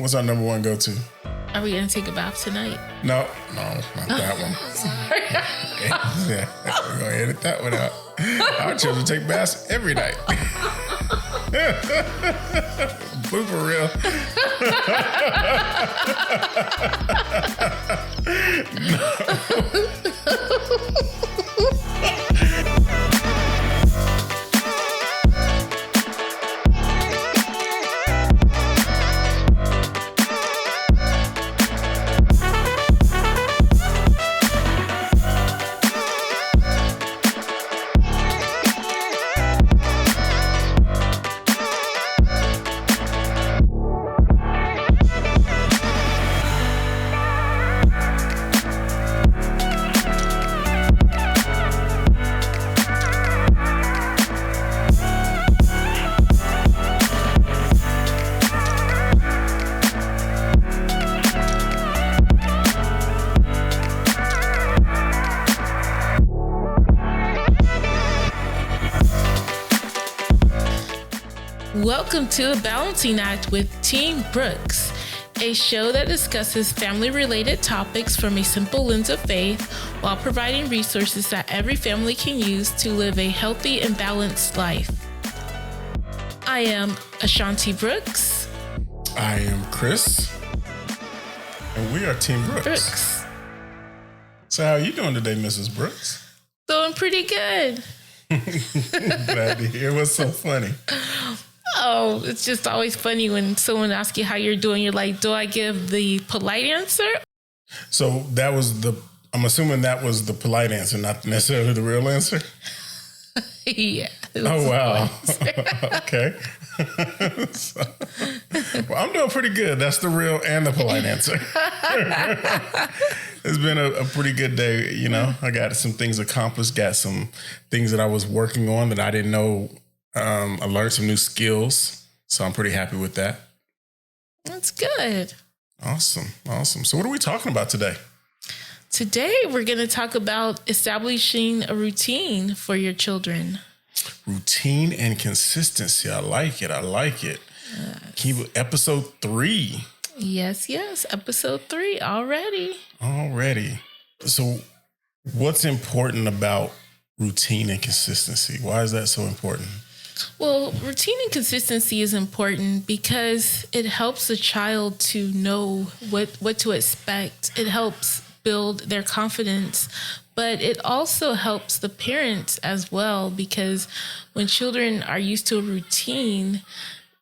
What's our number one go-to? Are we going to take a bath tonight? No, not that one. Sorry. Yeah, we're going to edit that one out. Our children take baths every night. Blooper reel. Welcome to A Balancing Act with Team Brooks, a show that discusses family-related topics from a simple lens of faith while providing resources that every family can use to live a healthy and balanced life. I am Ashanti Brooks. I am Chris. And we are Team Brooks. So how are you doing today, Mrs. Brooks? Doing pretty good. Glad to hear. What's so funny? Oh, it's just always funny when someone asks you how you're doing. You're like, do I give the polite answer? So I'm assuming that was the polite answer, not necessarily the real answer? Yeah. Oh, wow. Okay. Well, I'm doing pretty good. That's the real and the polite answer. It's been a pretty good day. You know, I got some things accomplished, got some things that I was working on that I didn't know. I learned some new skills, so I'm pretty happy with that. That's good. Awesome. So what are we talking about today? Today, we're going to talk about establishing a routine for your children. Routine and consistency. I like it. Yes. Episode 3. Yes. Episode 3 already. So what's important about routine and consistency? Why is that so important? Well, routine and consistency is important because it helps the child to know what to expect. It helps build their confidence, but it also helps the parents as well, because when children are used to a routine,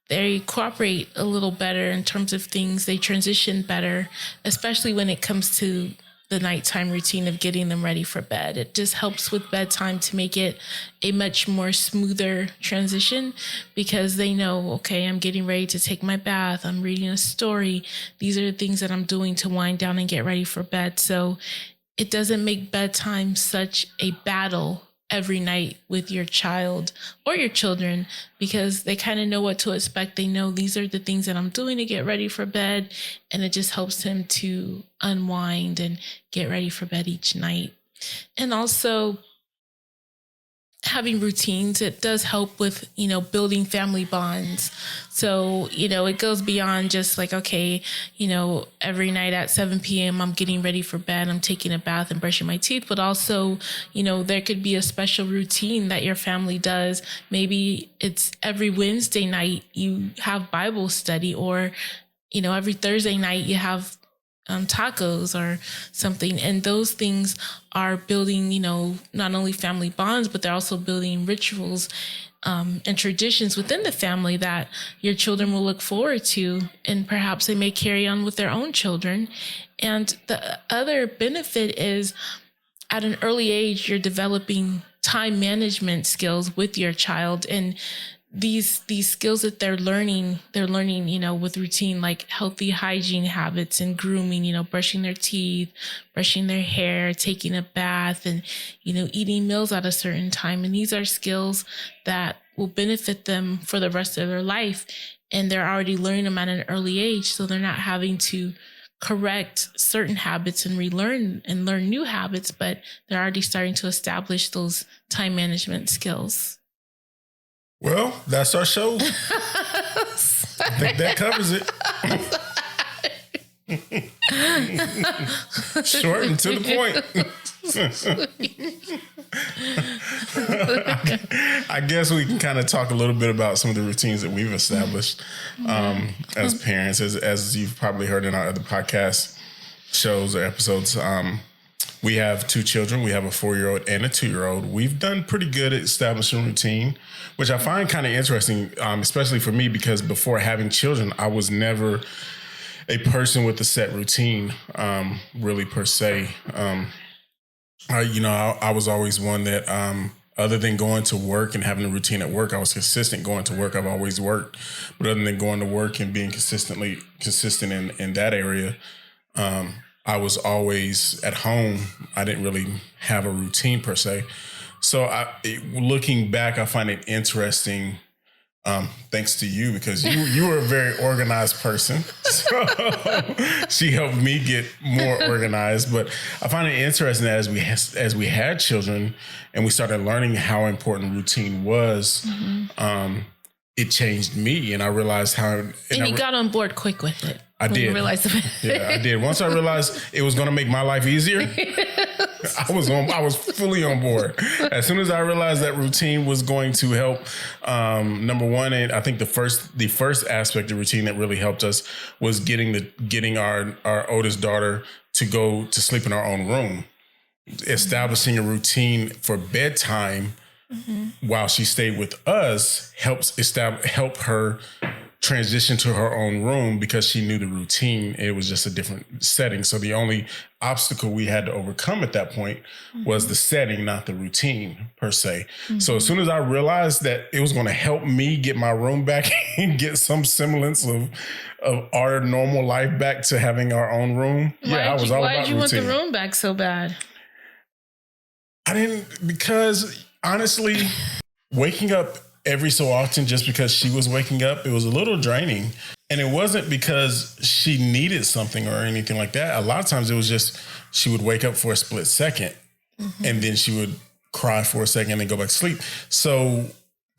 they cooperate a little better in terms of things. They transition better, especially when it comes to the nighttime routine of getting them ready for bed. It just helps with bedtime to make it a much more smoother transition, because they know, okay, I'm getting ready to take my bath. I'm reading a story. These are the things that I'm doing to wind down and get ready for bed. So it doesn't make bedtime such a battle every night with your child or your children, because they kind of know what to expect. They know these are the things that I'm doing to get ready for bed, and it just helps them to unwind and get ready for bed each night. And also having routines, it does help with, building family bonds. So, it goes beyond just like, okay, every night at 7 p.m. I'm getting ready for bed, I'm taking a bath and brushing my teeth, but also, there could be a special routine that your family does. Maybe it's every Wednesday night you have Bible study, or, every Thursday night you have tacos or something. And those things are building, not only family bonds, but they're also building rituals and traditions within the family that your children will look forward to. And perhaps they may carry on with their own children. And the other benefit is at an early age, you're developing time management skills with your child. And these skills that they're learning, with routine, like healthy hygiene habits and grooming, brushing their teeth, brushing their hair, taking a bath, and, eating meals at a certain time. And these are skills that will benefit them for the rest of their life. And they're already learning them at an early age. So they're not having to correct certain habits and relearn and learn new habits, but they're already starting to establish those time management skills. Well, that's our show. I think that covers it. Short and to the point. I guess we can kind of talk a little bit about some of the routines that we've established as parents, as you've probably heard in our other podcast shows or episodes. We have 2 children. We have a 4-year-old and a 2-year-old. We've done pretty good at establishing routine, which I find kind of interesting, especially for me, because before having children, I was never a person with a set routine, really per se. I was always one that, other than going to work and having a routine at work, I was consistent going to work. I've always worked, but other than going to work and being consistent in that area, I was always at home. I didn't really have a routine per se. So looking back, I find it interesting, thanks to you, because you were a very organized person. So she helped me get more organized. But I find it interesting that as we had children and we started learning how important routine was, it changed me, and I realized how. And you got on board quick with it. I did. You realized Yeah, I did. Once I realized it was going to make my life easier, I was fully on board. As soon as I realized that routine was going to help, number one, and I think the first aspect of routine that really helped us was getting our oldest daughter to go to sleep in our own room, establishing a routine for bedtime while she stayed with us help her transition to her own room, because she knew the routine. It was just a different setting. So the only obstacle we had to overcome at that point was the setting, not the routine per se. So as soon as I realized that it was going to help me get my room back and get some semblance of our normal life back to having our own room. Why did you want the room back so bad? I didn't, because honestly, waking up every so often just because she was waking up, it was a little draining. And it wasn't because she needed something or anything like that. A lot of times it was just she would wake up for a split second and then she would cry for a second and then go back to sleep. So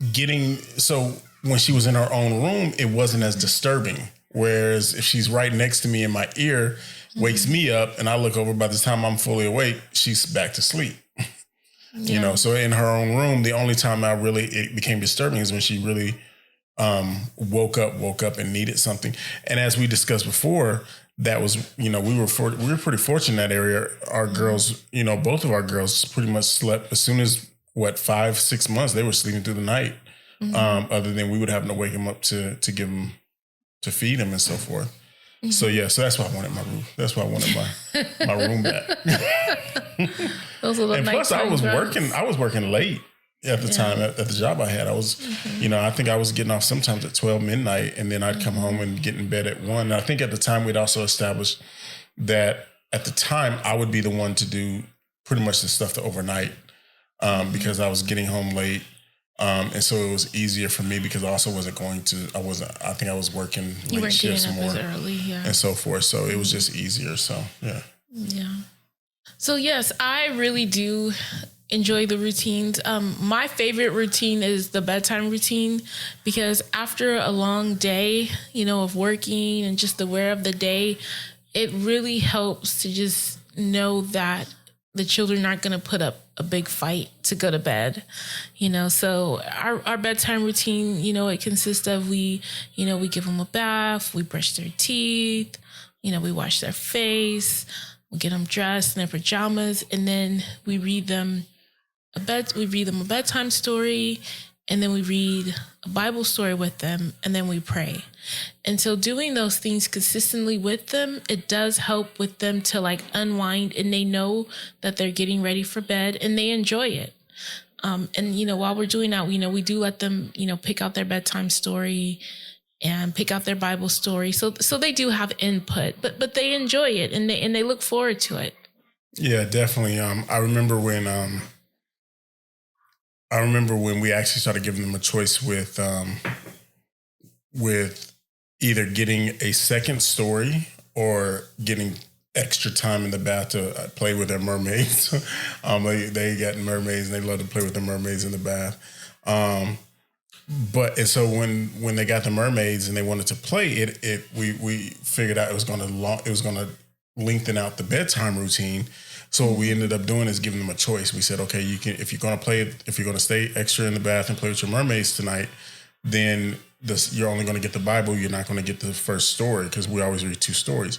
when she was in her own room, it wasn't as disturbing. Whereas if she's right next to me in my ear, wakes me up, and I look over, by the time I'm fully awake, she's back to sleep. You know, so in her own room, the only time it became disturbing is when she really woke up and needed something. And as we discussed before, that was, we were pretty fortunate in that area. Our girls, both of our girls pretty much slept as soon as 5-6 months, they were sleeping through the night. Other than we would have to wake them up to give them, to feed them and so forth. So that's why I wanted my room. That's why I wanted my room back. Those little and plus, I was working late at the time at the job I had. I was, I think I was getting off sometimes at 12 midnight, and then I'd come home and get in bed at 1. And I think at the time we'd also established that at the time I would be the one to do pretty much the stuff the overnight, because I was getting home late. And so it was easier for me because I also wasn't I think I was working late shifts more early, and so forth. So it was just easier. So, yeah. Yeah. So yes, I really do enjoy the routines. My favorite routine is the bedtime routine, because after a long day, of working and just the wear of the day, it really helps to just know that the children aren't going to put up a big fight to go to bed, so our bedtime routine, it consists of, we give them a bath, we brush their teeth, we wash their face, we get them dressed in their pajamas, and then we read them a bedtime story, and then we read a Bible story with them, and then we pray. And so doing those things consistently with them, it does help with them to unwind, and they know that they're getting ready for bed and they enjoy it. And, while we're doing that, we do let them, pick out their bedtime story and pick out their Bible story. So they do have input, but they enjoy it, and they look forward to it. Yeah, definitely. I remember when we actually started giving them a choice with either getting a second story or getting extra time in the bath to play with their mermaids. They got mermaids, and they love to play with the mermaids in the bath. And so when they got the mermaids and they wanted to play we figured out it was going to lengthen out the bedtime routine. So what we ended up doing is giving them a choice. We said, okay, you can, if you're going to stay extra in the bath and play with your mermaids tonight, then you're only going to get the Bible. You're not going to get the first story, because we always read 2 stories.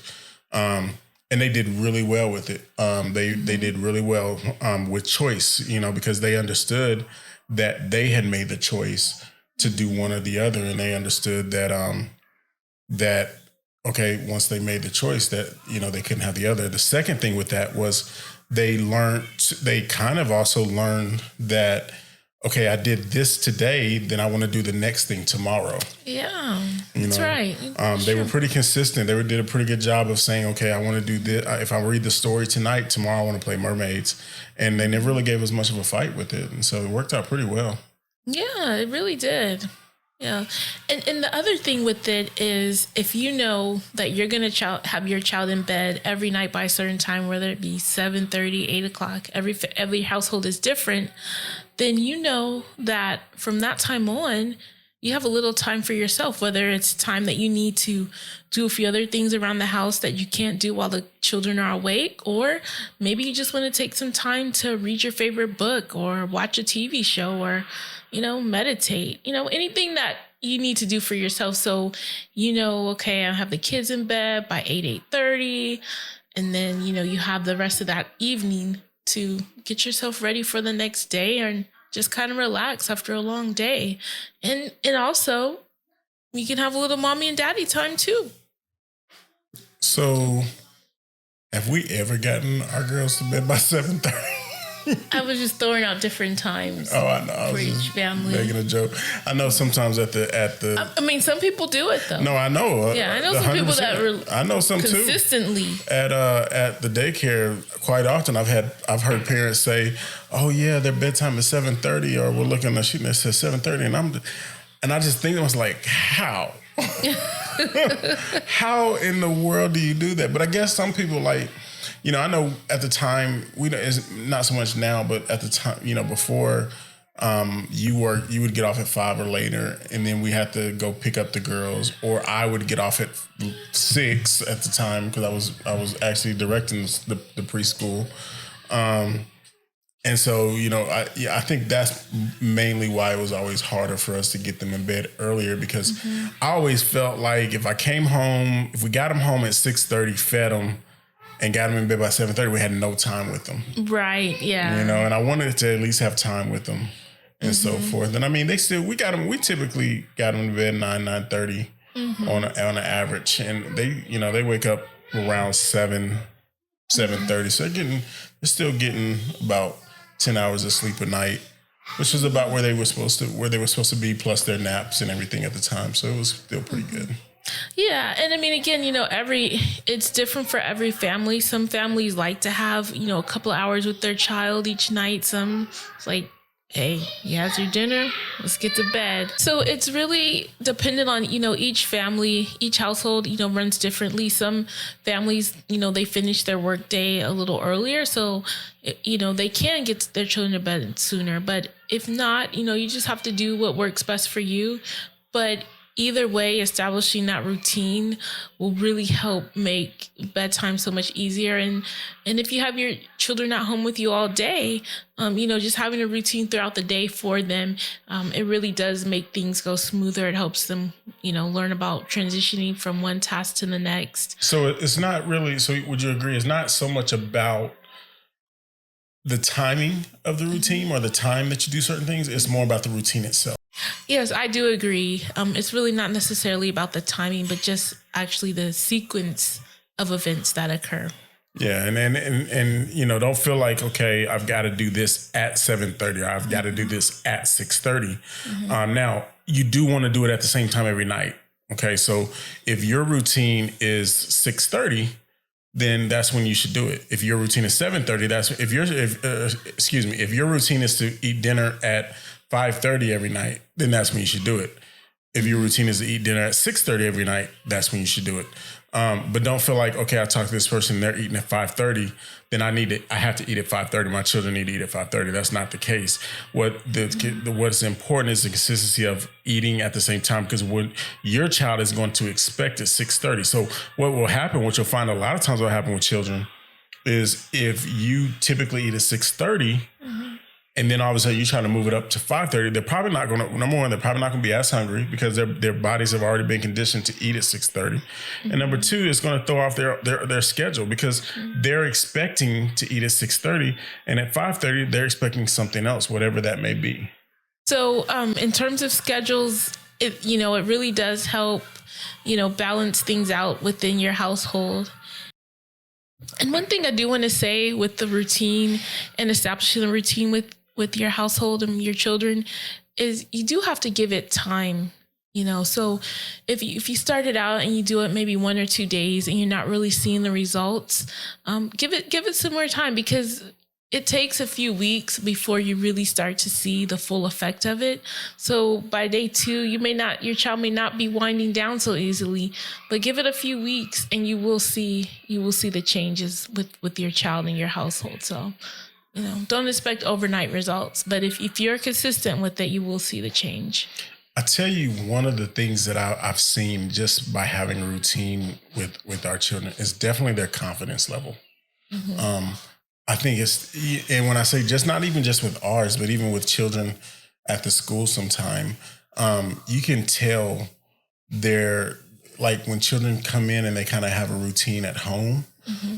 And they did really well with it. They did really well with choice, because they understood that they had made the choice to do one or the other, and they understood that okay, once they made the choice that they couldn't have the other. The second thing with that was they kind of also learned that, okay, I did this today, then I want to do the next thing tomorrow. Yeah, that's right. They were pretty consistent. They did a pretty good job of saying, okay, I want to do this. If I read the story tonight, tomorrow I want to play mermaids. And they never really gave us much of a fight with it. And so it worked out pretty well. Yeah, it really did. Yeah. And the other thing with it is, if you know that you're going to have your child in bed every night by a certain time, whether it be 7:30, 8 o'clock, every household is different, then you know that from that time on, you have a little time for yourself, whether it's time that you need to do a few other things around the house that you can't do while the children are awake, or maybe you just want to take some time to read your favorite book or watch a TV show or, meditate, anything that you need to do for yourself. So, okay, I have the kids in bed by 8:30. And then, you have the rest of that evening to get yourself ready for the next day and just kind of relax after a long day. And also, you can have a little mommy and daddy time too. So, have we ever gotten our girls to bed by 7:30? I was just throwing out different times. Oh, I know. For each family. Making a joke. I know sometimes at the. I mean, some people do it though. No, I know. Yeah, I know some people that I know some consistently. Too. At the daycare, quite often I've heard parents say, "Oh yeah, their bedtime is 7:30," or we're looking at the sheet and it says 7:30, and I just think it was like, how? How in the world do you do that? But I guess some people I know at the time, it's not so much now, but at the time, before you would get off at 5 or later, and then we had to go pick up the girls, or I would get off at 6 at the time, because I was actually directing the preschool. And so, I think that's mainly why it was always harder for us to get them in bed earlier, because I always felt like if we got them home at 6:30, fed them, and got them in bed by 7:30, we had no time with them. Right, yeah. And I wanted to at least have time with them and so forth. And I mean, we typically got them to bed 9:30 on an average. And they wake up around 7:30. So they're still getting about 10 hours of sleep a night, which is about where they were supposed to be, plus their naps and everything at the time. So it was still pretty good. Yeah. And I mean, again, it's different for every family. Some families like to have, a couple of hours with their child each night. Some, it's like, hey, you had your dinner, let's get to bed. So it's really dependent on, each family, each household, runs differently. Some families, they finish their work day a little earlier. So, they can get their children to bed sooner. But if not, you just have to do what works best for you. But either way, establishing that routine will really help make bedtime so much easier. And if you have your children at home with you all day, just having a routine throughout the day for them, it really does make things go smoother. It helps them, learn about transitioning from one task to the next. So it's not really, so would you agree, it's not so much about the timing of the routine or the time that you do certain things, it's more about the routine itself? Yes, I do agree. It's really not necessarily about the timing, but just actually the sequence of events that occur. Yeah, and don't feel like, okay, I've got to do this at 7:30 or I've got to do this at 6:30. Now, you do want to do it at the same time every night. Okay, so if your routine is 6:30, then that's when you should do it. If your routine is 7:30, if your routine is to eat dinner at 5:30 every night, then that's when you should do it. If your routine is to eat dinner at 6:30 every night, that's when you should do it. But don't feel like, okay, I talked to this person, they're eating at 5:30, then I have to eat at 5:30. My children need to eat at 5:30. That's not the case. What's important is the consistency of eating at the same time, because what your child is going to expect at 6:30. So what will happen, what you'll find a lot of times will happen with children is if you typically eat at 6:30, and then all of a sudden you try to move it up to 5:30, they're probably not going to, number one, they're probably not going to be as hungry because their bodies have already been conditioned to eat at 6:30. And number two, it's going to throw off their schedule because they're expecting to eat at 6:30, and at 5:30, they're expecting something else, whatever that may be. So in terms of schedules, it really does help, balance things out within your household. And one thing I do want to say with the routine and establishing a routine with your household and your children is you do have to give it time, So if you start it out and you do it maybe 1 or 2 days and you're not really seeing the results, give it some more time, because it takes a few weeks before you really start to see the full effect of it. So by day 2, your child may not be winding down so easily, but give it a few weeks and you will see the changes with your child and your household. So, don't expect overnight results, but if you're consistent with it, you will see the change. I tell you, one of the things that I've seen just by having a routine with our children is definitely their confidence level. I think and when I say just not even just with ours, but even with children at the school sometime, you can tell like when children come in and they kind of have a routine at home,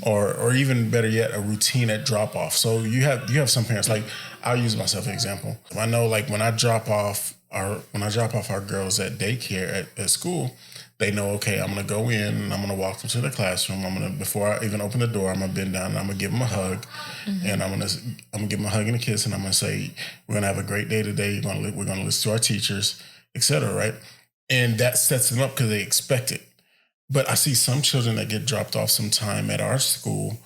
or even better yet, a routine at drop off. So you have some parents, like I'll use myself as an example. I know, like when I drop off our girls at daycare at school, they know, okay, I'm going to go in and I'm going to walk them to the classroom. Before I even open the door, I'm going to bend down and I'm going to give them a hug. And I'm going to give them a hug and a kiss. And I'm going to say, we're going to have a great day today. We're going to listen to our teachers, et cetera, right? And that sets them up because they expect it. But I see some children that get dropped off sometime at our school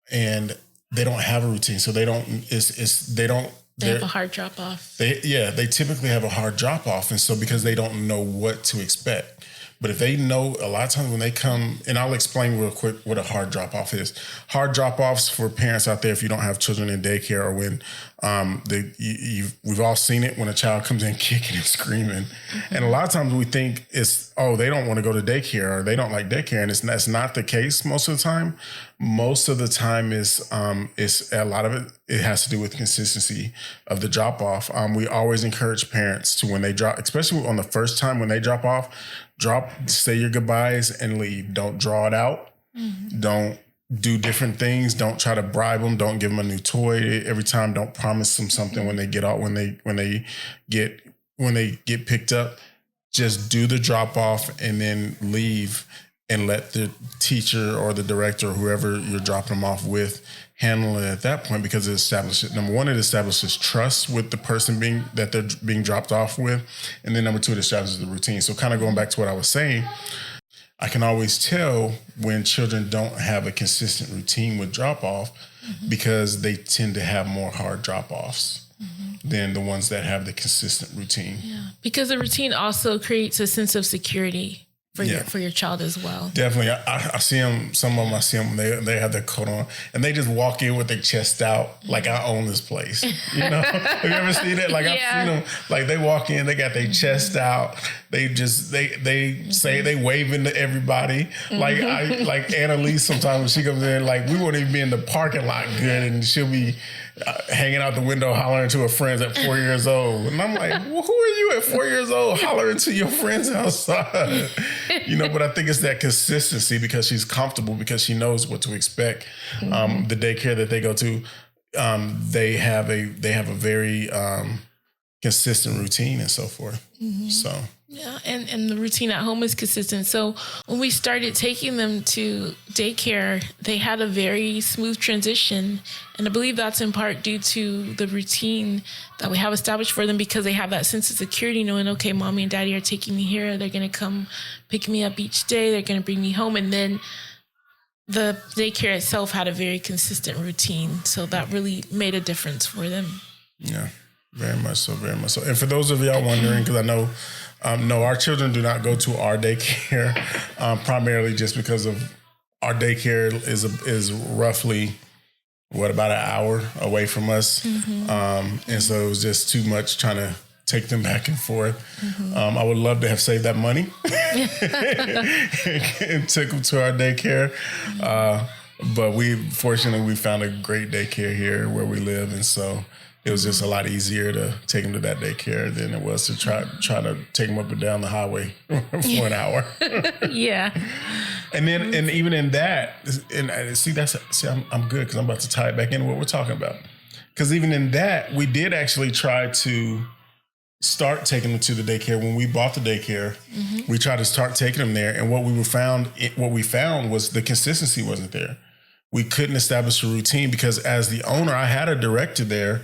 and they don't have a routine. So they have a hard drop off. They typically have a hard drop off. And so because they don't know what to expect. But if they know, a lot of times when they come, and I'll explain real quick what a hard drop-off is. Hard drop-offs for parents out there, if you don't have children in daycare, or when we've all seen it when a child comes in kicking and screaming. And a lot of times we think they don't want to go to daycare, or they don't like daycare, and that's not the case most of the time. Most of the time is a lot of it has to do with consistency of the drop-off. We always encourage parents to, when they drop, especially on the first time when they drop off, say your goodbyes and leave. Don't draw it out. Don't do different things. Don't try to bribe them. Don't give them a new toy every time. Don't promise them something when they get out, when they get picked up. Just do the drop off and then leave, and let the teacher or the director or whoever you're dropping them off with handle it at that point, because it establishes trust with the person that they're being dropped off with. And then number 2, it establishes the routine. So kind of going back to what I was saying, I can always tell when children don't have a consistent routine with drop off, because they tend to have more hard drop offs than the ones that have the consistent routine. Yeah, because the routine also creates a sense of security for your child as well. Definitely. I see them, some of them, I see them, they have their coat on and they just walk in with their chest out like, I own this place. Have you ever seen it? Like I've seen them, like they walk in, they got their chest out. They say they waving to everybody. Like Annalise, sometimes when she comes in, like we won't even be in the parking lot good, and she'll be hanging out the window hollering to her friends at 4 years old. And I'm like, well, who are you at 4 years old hollering to your friends outside? But I think it's that consistency, because she's comfortable, because she knows what to expect. The daycare that they go to, they have a very consistent routine and so forth. So yeah, and the routine at home is consistent. So when we started taking them to daycare, they had a very smooth transition. And I believe that's in part due to the routine that we have established for them, because they have that sense of security, knowing, okay, mommy and daddy are taking me here. They're going to come pick me up each day. They're going to bring me home. And then the daycare itself had a very consistent routine. So that really made a difference for them. Yeah. Very much so, very much so. And for those of y'all wondering, because I know, no, our children do not go to our daycare, primarily just because of our daycare is roughly, about an hour away from us. And so it was just too much trying to take them back and forth. I would love to have saved that money and took them to our daycare. But fortunately, we found a great daycare here where we live. And so it was just a lot easier to take them to that daycare than it was to try to take them up and down the highway for an hour. Yeah. And then, and even in that, and I'm good because I'm about to tie it back into what we're talking about. Because even in that, we did actually try to start taking them to the daycare. When we bought the daycare, we tried to start taking them there. And what we found was the consistency wasn't there. We couldn't establish a routine because as the owner, I had a director there.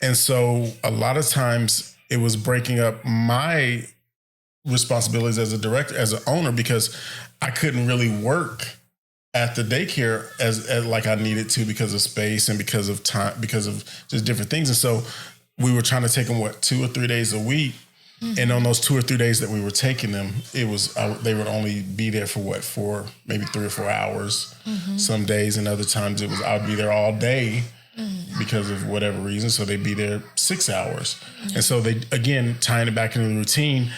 And so a lot of times it was breaking up my responsibilities as a director, as an owner, because I couldn't really work at the daycare as like I needed to because of space and because of time, because of just different things. And so we were trying to take them 2 or 3 days a week. And on those 2 or 3 days that we were taking them, it was they would only be there for maybe 3 or 4 hours some days, and other times I would be there all day because of whatever reason. So they'd be there 6 hours. And so they, again, tying it back into the routine,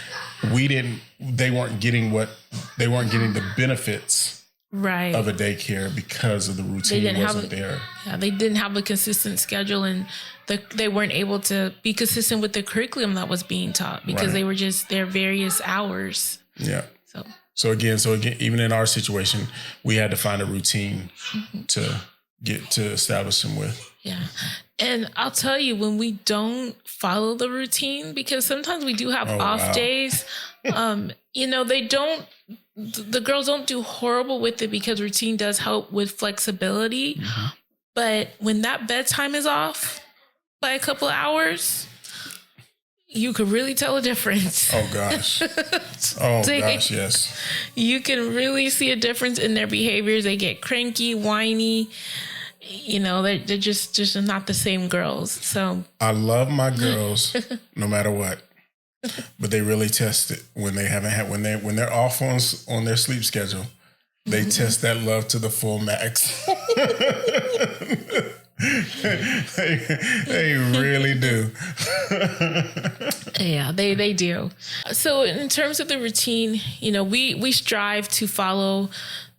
they weren't getting the benefits of a daycare because of the routine wasn't there. Yeah, they didn't have a consistent schedule, and they weren't able to be consistent with the curriculum that was being taught because they were just their various hours. Yeah. So again, even in our situation, we had to find a routine to establish them with. Yeah. And I'll tell you, when we don't follow the routine, because sometimes we do have off days, the girls don't do horrible with it because routine does help with flexibility. But when that bedtime is off by a couple of hours, you could really tell a difference. Oh, gosh. Gosh, yes. You can really see a difference in their behaviors. They get cranky, whiny. They're just not the same girls. So I love my girls no matter what. But they really test it when they're off on their sleep schedule. They test that love to the full max. they really do. Yeah, they do. So in terms of the routine, we strive to follow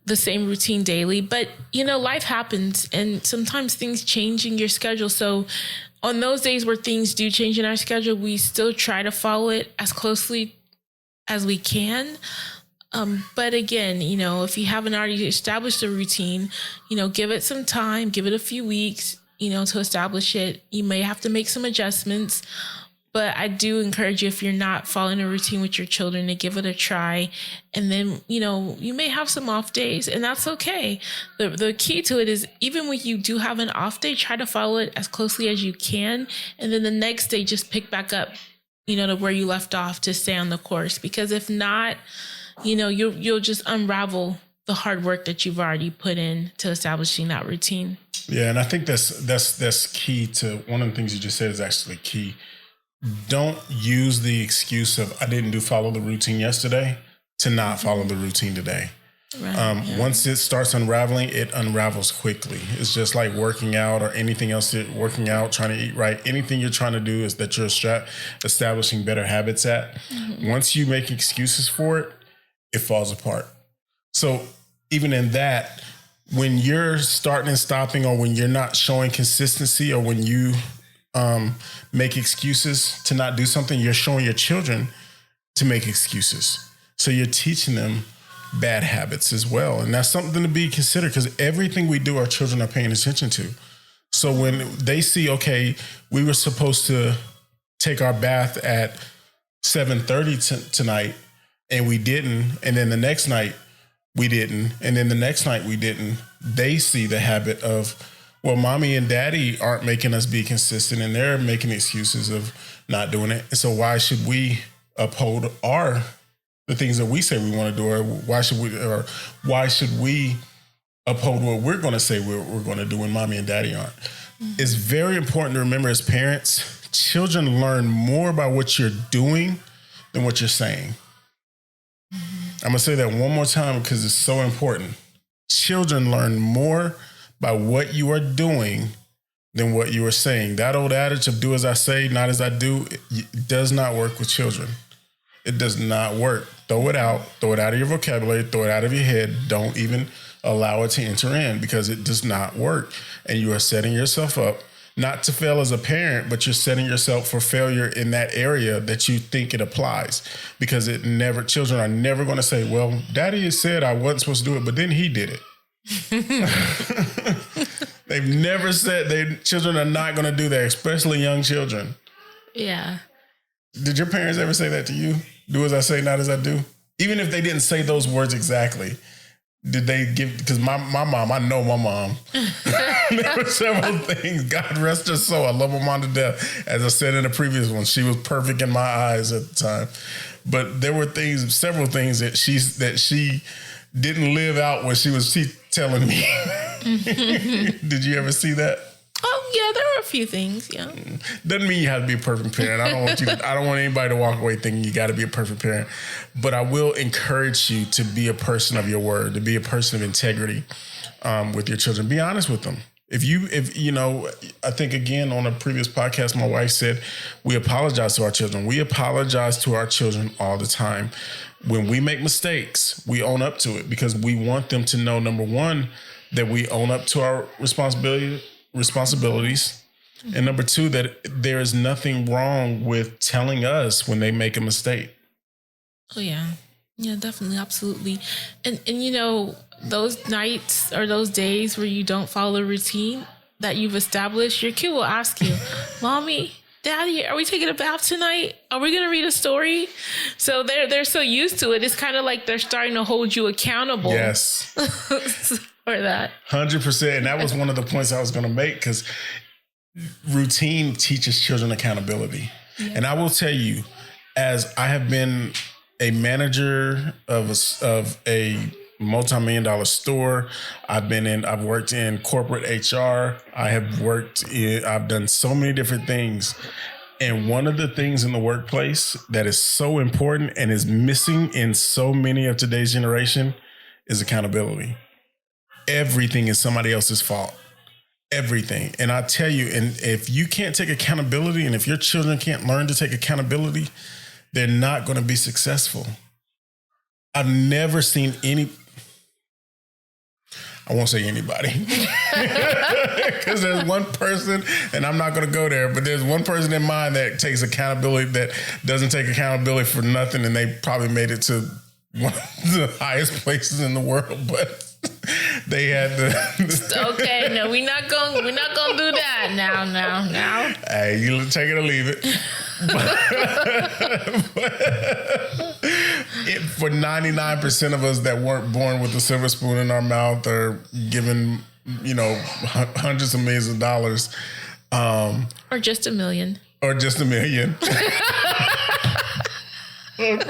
the same routine daily, but life happens and sometimes things change in your schedule. So on those days where things do change in our schedule, we still try to follow it as closely as we can. But again, if you haven't already established a routine, give it some time, give it a few weeks, to establish it. You may have to make some adjustments, but I do encourage you, if you're not following a routine with your children, to give it a try. And then, you may have some off days, and that's okay. The key to it is, even when you do have an off day, try to follow it as closely as you can. And then the next day, just pick back up, to where you left off, to stay on the course. Because if not, you'll just unravel the hard work that you've already put in to establishing that routine. Yeah, and I think that's key to one of the things you just said is actually key. Don't use the excuse of I didn't follow the routine yesterday to not follow the routine today. Right, Once it starts unraveling, it unravels quickly. It's just like working out or anything else. Working out, trying to eat right. Anything you're trying to do is that you're establishing better habits at. Once you make excuses for it, it falls apart. So even in that, when you're starting and stopping, or when you're not showing consistency, or when you make excuses to not do something, you're showing your children to make excuses. So you're teaching them bad habits as well. And that's something to be considered, because everything we do, our children are paying attention to. So when they see, okay, we were supposed to take our bath at 7:30 tonight and we didn't, and then the next night we didn't, and then the next night we didn't, they see the habit of, well, mommy and daddy aren't making us be consistent, and they're making excuses of not doing it. So why should we uphold the things that we say we want to do, or why should we uphold what we're going to say we're going to do when mommy and daddy aren't? It's very important to remember as parents children learn more by what you're doing than what you're saying. I'm going to say that one more time because it's so important. Children learn more by what you are doing than what you are saying. That old adage of do as I say, not as I do, it does not work with children. It does not work. Throw it out of your vocabulary, throw it out of your head. Don't even allow it to enter in because it does not work. And you are setting yourself up not to fail as a parent, but you're setting yourself for failure in that area that you think it applies, because children are never going to say, well, daddy said I wasn't supposed to do it, but then he did it. They've never said children are not going to do that, especially young children. Yeah. Did your parents ever say that to you? Do as I say, not as I do? Even if they didn't say those words exactly, did they give, because my mom, I know my mom. There were several things. God rest her soul. I love my mom to death. As I said in the previous one, she was perfect in my eyes at the time. But there were several things that she didn't live out when she was telling me. Did you ever see that? Oh yeah, there were a few things. Yeah. Doesn't mean you have to be a perfect parent. I don't want anybody to walk away thinking you got to be a perfect parent. But I will encourage you to be a person of your word, to be a person of integrity with your children. Be honest with them. If you know, I think again on a previous podcast, my wife said we apologize to our children. We apologize to our children all the time. When we make mistakes, we own up to it because we want them to know, number one, that we own up to our responsibilities. And number two, that there is nothing wrong with telling us when they make a mistake. Oh yeah. Yeah, definitely. Absolutely. And you know, those nights or those days where you don't follow a routine that you've established, your kid will ask you, Mommy, Daddy, are we taking a bath tonight? Are we going to read a story? So they're so used to it. It's kind of like they're starting to hold you accountable. Yes. For that. 100%. And that was one of the points I was going to make, because routine teaches children accountability. Yeah. And I will tell you, as I have been a manager of a multi-million-dollar store, I've worked in corporate HR. I've done so many different things. And one of the things in the workplace that is so important and is missing in so many of today's generation is accountability. Everything is somebody else's fault. Everything. And I tell you, and if you can't take accountability, and if your children can't learn to take accountability, they're not going to be successful. I've never seen I won't say anybody, because there's one person, and I'm not going to go there, but there's one person in mind that takes accountability, that doesn't take accountability for nothing, and they probably made it to one of the highest places in the world, but they had to. Okay, no, we're not gonna do that now. Hey, you take it or leave it. For 99% of us that weren't born with a silver spoon in our mouth or given, hundreds of millions of dollars, or just a million. For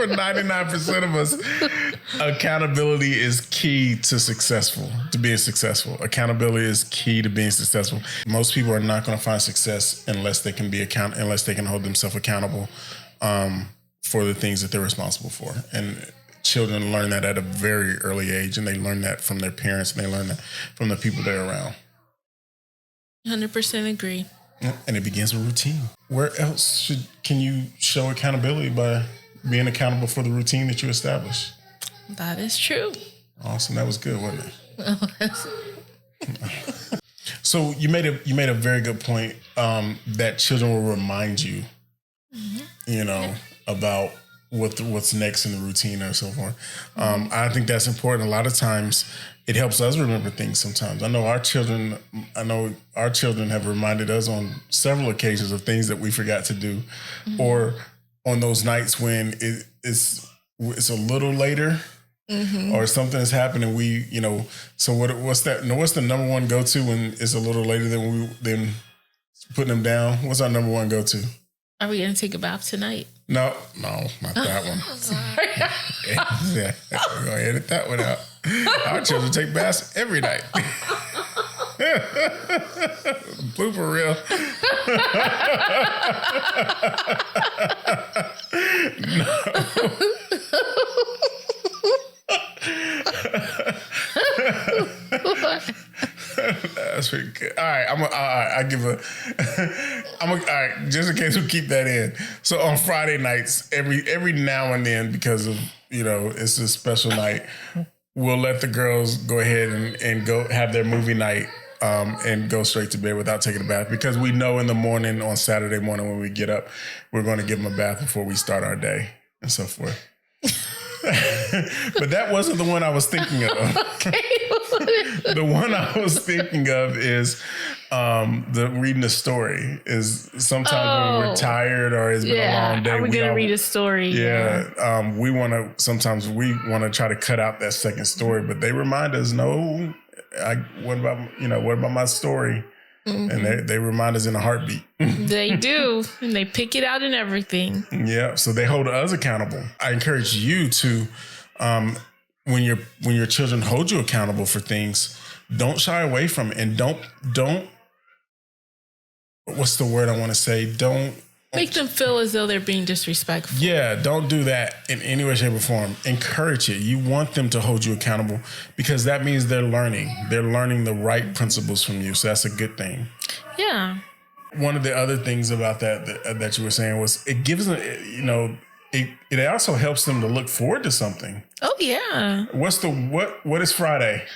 99% of us, accountability is key to being successful. Accountability is key to being successful. Most people are not going to find success unless they can unless they can hold themselves accountable for the things that they're responsible for. And children learn that at a very early age, and they learn that from their parents, and they learn that from the people they're around. 100% agree. And it begins with routine. Where else can you show accountability? By being accountable for the routine that you establish. That is true. Awesome. That was good, wasn't it? So you made a very good point that children will remind you, about what's next in the routine and so forth. I think that's important. A lot of times it helps us remember things sometimes. I know our children have reminded us on several occasions of things that we forgot to do, or on those nights when it's a little later, or something has happened, and so what's the number one go-to when it's a little later than putting them down? What's our number one go-to? Are we going to take a bath tonight? No, not that one. Sorry. Yeah, we're going to edit that one out. Our children take baths every night. Blooper reel. That's pretty good. All right, all right, just in case we keep that in. So on Friday nights, every now and then, because of, it's a special night, we'll let the girls go ahead and go have their movie night and go straight to bed without taking a bath, because we know in the morning, on Saturday morning when we get up, we're going to give them a bath before we start our day and so forth. But that wasn't the one I was thinking of. Okay. The one I was thinking of is reading a story. Is sometimes when we're tired or it's been a long day. We're going to read a story. Yeah. We want to try to cut out that second story, but they remind us, no, what about my story? Mm-hmm. And they remind us in a heartbeat. They do. And they pick it out and everything. Yeah. So they hold us accountable. I encourage you to, when your children hold you accountable for things, don't shy away from it. And don't, what's the word I want to say? Don't make them feel as though they're being disrespectful. Yeah, don't do that in any way, shape, or form. Encourage it. You want them to hold you accountable, because that means they're learning. They're learning the right principles from you. So that's a good thing. Yeah. One of the other things about that you were saying was it gives them, it also helps them to look forward to something. Oh yeah. What is Friday?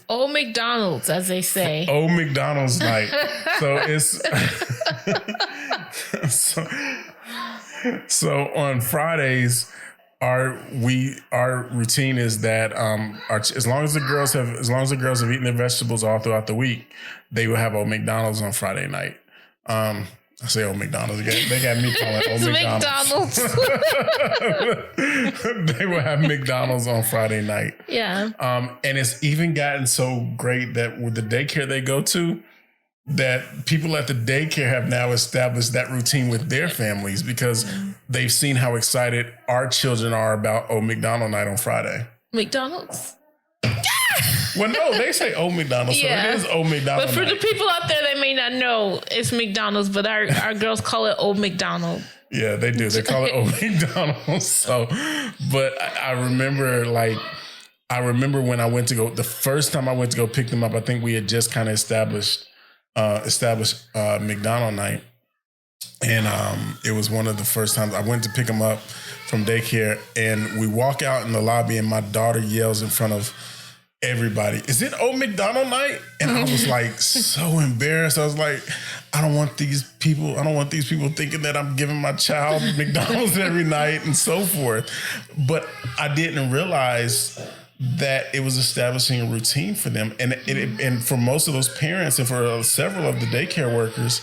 Old McDonald's, as they say. Old McDonald's night. So it's so on Fridays, our routine is that as long as the girls have eaten their vegetables all throughout the week, they will have Old McDonald's on Friday night. I say Old McDonald's again. They got me calling Old McDonald's. They will have McDonald's on Friday night. Yeah. And it's even gotten so great that with the daycare they go to, that people at the daycare have now established that routine with their families, because they've seen how excited our children are about Old McDonald night on Friday. McDonald's? Well, no, they say Old McDonald's, so it is Old McDonald. But for the people out there that may not know, it's McDonald's, but our girls call it Old McDonald. Yeah, they do. They call it Old McDonald's. So, but I remember when I went to go, the first time I went to go pick them up, I think we had just kind of established McDonald night. And it was one of the first times I went to pick them up from daycare, and we walk out in the lobby and my daughter yells in front of everybody, "Is it Old McDonald night?" And I was like so embarrassed. I was like, I don't want these people thinking that I'm giving my child McDonald's every night and so forth. But I didn't realize that it was establishing a routine for them. And for most of those parents and for several of the daycare workers,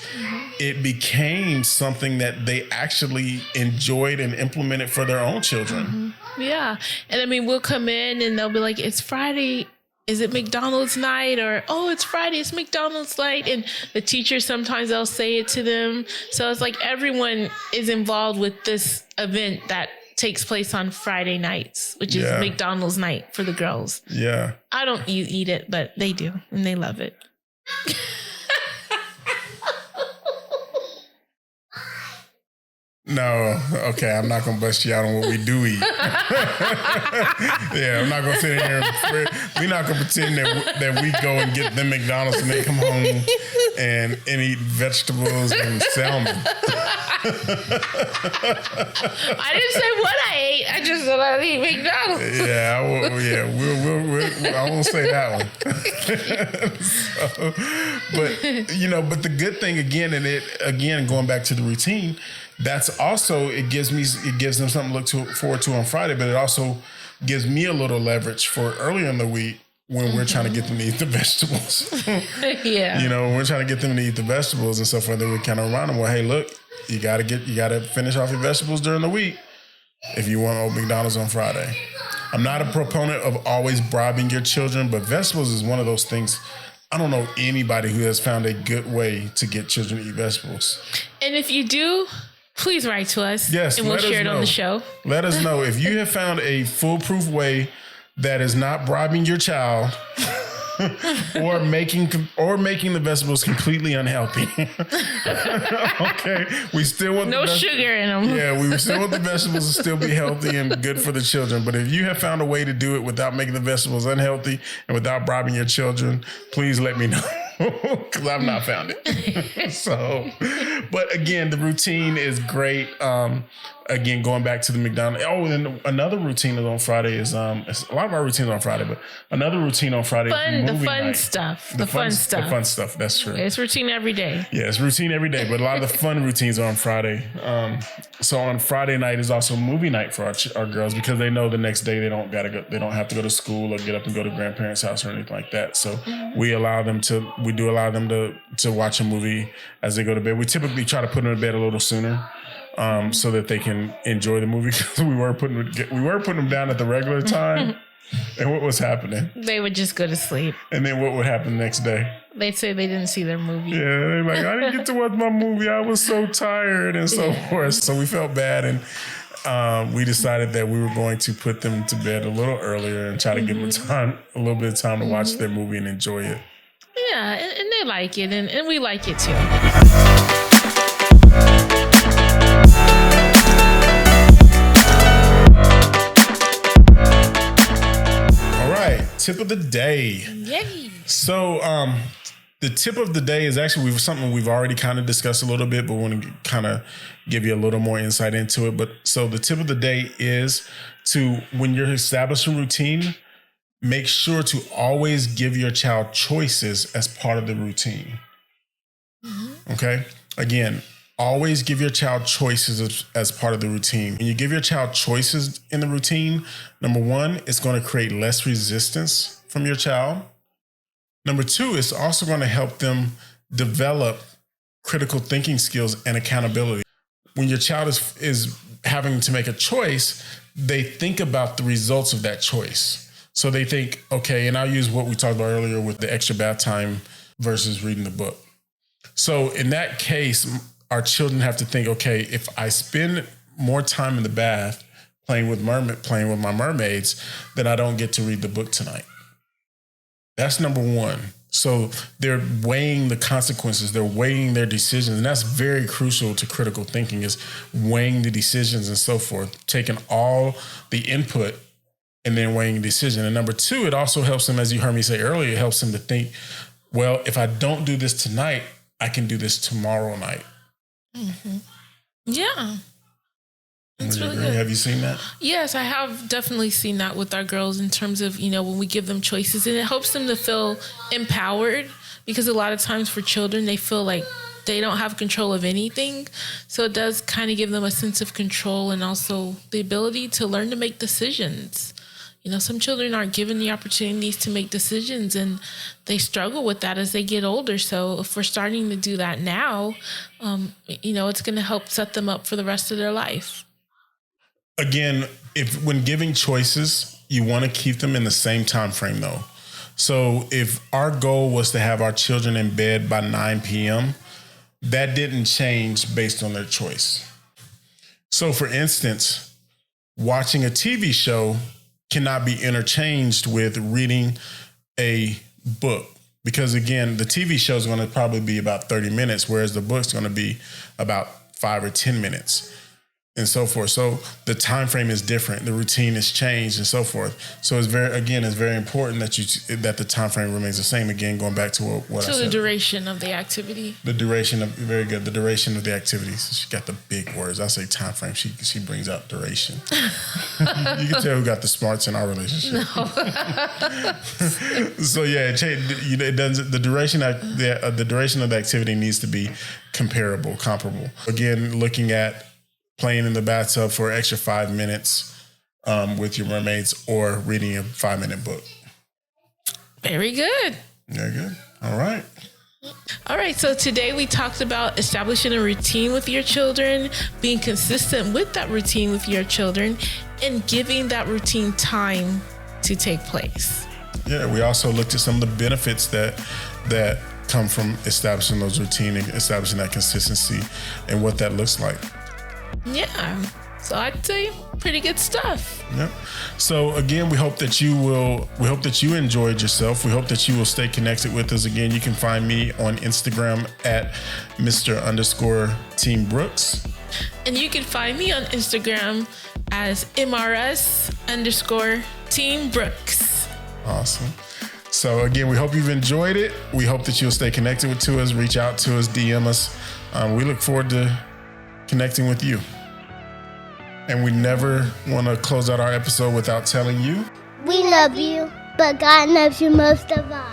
it became something that they actually enjoyed and implemented for their own children. Mm-hmm. Yeah. And I mean, we'll come in and they'll be like, "It's Friday. Is it McDonald's night?" Or, "Oh, it's Friday. It's McDonald's night." And the teachers, sometimes they'll say it to them. So it's like everyone is involved with this event that takes place on Friday nights, which is McDonald's night for the girls. Yeah. I don't eat it, but they do, and they love it. No, okay, I'm not going to bust you out on what we do eat. Yeah, I'm not going to sit here we're not going to pretend that we go and get them McDonald's and they come home and eat vegetables and salmon. I didn't say what I ate. I just said I eat McDonald's. I won't say that one. But the good thing again, going back to the routine, that's also, it gives them something to look forward to on Friday, but it also gives me a little leverage for earlier in the week when we're trying to get them to eat the vegetables. Yeah. We're trying to get them to eat the vegetables and stuff, and then we kind of remind them, well, hey, look, you gotta finish off your vegetables during the week if you want Old McDonald's on Friday. I'm not a proponent of always bribing your children, but vegetables is one of those things. I don't know anybody who has found a good way to get children to eat vegetables. And if you do, please write to us. Yes, and we'll share it on the show. Let us know if you have found a foolproof way that is not bribing your child or making the vegetables completely unhealthy. Okay, we still want no sugar in them. Yeah, we still want the vegetables to still be healthy and good for the children. But if you have found a way to do it without making the vegetables unhealthy and without bribing your children, please let me know. Because I've not found it. So, but again, the routine is great. Again, going back to the McDonald's. Oh, and another routine on Friday is a lot of our routines on Friday, but another routine on Friday is the fun night. stuff. The fun stuff. The fun stuff. That's true. It's routine every day. Yeah, it's routine every day, but a lot of the fun routines are on Friday. So on Friday night is also movie night for our girls because they know the next day they don't have to go to school or get up and go to grandparents' house or anything like that. So we do allow them to watch a movie as they go to bed. We typically try to put them to bed a little sooner. So that they can enjoy the movie because we were putting them down at the regular time. And what was happening? They would just go to sleep. And then what would happen the next day? They'd say they didn't see their movie. Yeah, they're like, I didn't get to watch my movie. I was so tired and so forth. So we felt bad and we decided that we were going to put them to bed a little earlier and try to give them a little bit of time to watch their movie and enjoy it. Yeah, and they like it and we like it too. Tip of the day. Yay. So the tip of the day is actually something we've already kind of discussed a little bit, but we want to kind of give you a little more insight into it. But so the tip of the day is when you're establishing routine, make sure to always give your child choices as part of the routine. Mm-hmm. Okay? Again, always give your child choices as part of the routine. When you give your child choices in the routine, number one, it's going to create less resistance from your child. Number two, it's also going to help them develop critical thinking skills and accountability. When your child is having to make a choice, they think about the results of that choice. So they think, okay, and I'll use what we talked about earlier with the extra bath time versus reading the book. So in that case, our children have to think, okay, if I spend more time in the bath playing with my mermaids, then I don't get to read the book tonight. That's number one. So they're weighing the consequences. They're weighing their decisions. And that's very crucial to critical thinking, is weighing the decisions and so forth, taking all the input and then weighing a decision. And number two, it also helps them, as you heard me say earlier, it helps them to think, well, if I don't do this tonight, I can do this tomorrow night. Mm-hmm. Yeah. That's really good. Have you seen that? Yes, I have definitely seen that with our girls in terms of, when we give them choices, and it helps them to feel empowered, because a lot of times for children, they feel like they don't have control of anything. So it does kind of give them a sense of control and also the ability to learn to make decisions. Some children aren't given the opportunities to make decisions, and they struggle with that as they get older. So if we're starting to do that now, it's going to help set them up for the rest of their life. Again, when giving choices, you want to keep them in the same time frame, though. So if our goal was to have our children in bed by 9 p.m., that didn't change based on their choice. So for instance, watching a TV show cannot be interchanged with reading a book, because again, the TV show is going to probably be about 30 minutes, whereas the book's going to be about 5 or 10 minutes and so forth. So the time frame is different. The routine is changed and so forth. So it's very important that the time frame remains the same. Again, going back to what I said. So the duration of the activity. The duration of the activities. She got the big words. I say time frame. She brings out duration. You can tell who got the smarts in our relationship. No. So yeah, it doesn't. The duration of the activity needs to be comparable. Again, looking at playing in the bathtub for an extra 5 minutes with your mermaids, or reading a 5-minute book. Very good. Very good. All right. All right. So today we talked about establishing a routine with your children, being consistent with that routine with your children, and giving that routine time to take place. Yeah. We also looked at some of the benefits that come from establishing those routines and establishing that consistency and what that looks like. Yeah. So I'd say pretty good stuff. Yep. So again, we hope that you enjoyed yourself. We hope that you will stay connected with us. Again, you can find me on Instagram at Mr_Team Brooks. And you can find me on Instagram as MRS_Team Brooks. Awesome. So again, we hope you've enjoyed it. We hope that you'll stay connected to us, reach out to us, DM us. We look forward to connecting with you. And we never want to close out our episode without telling you, we love you, but God loves you most of all.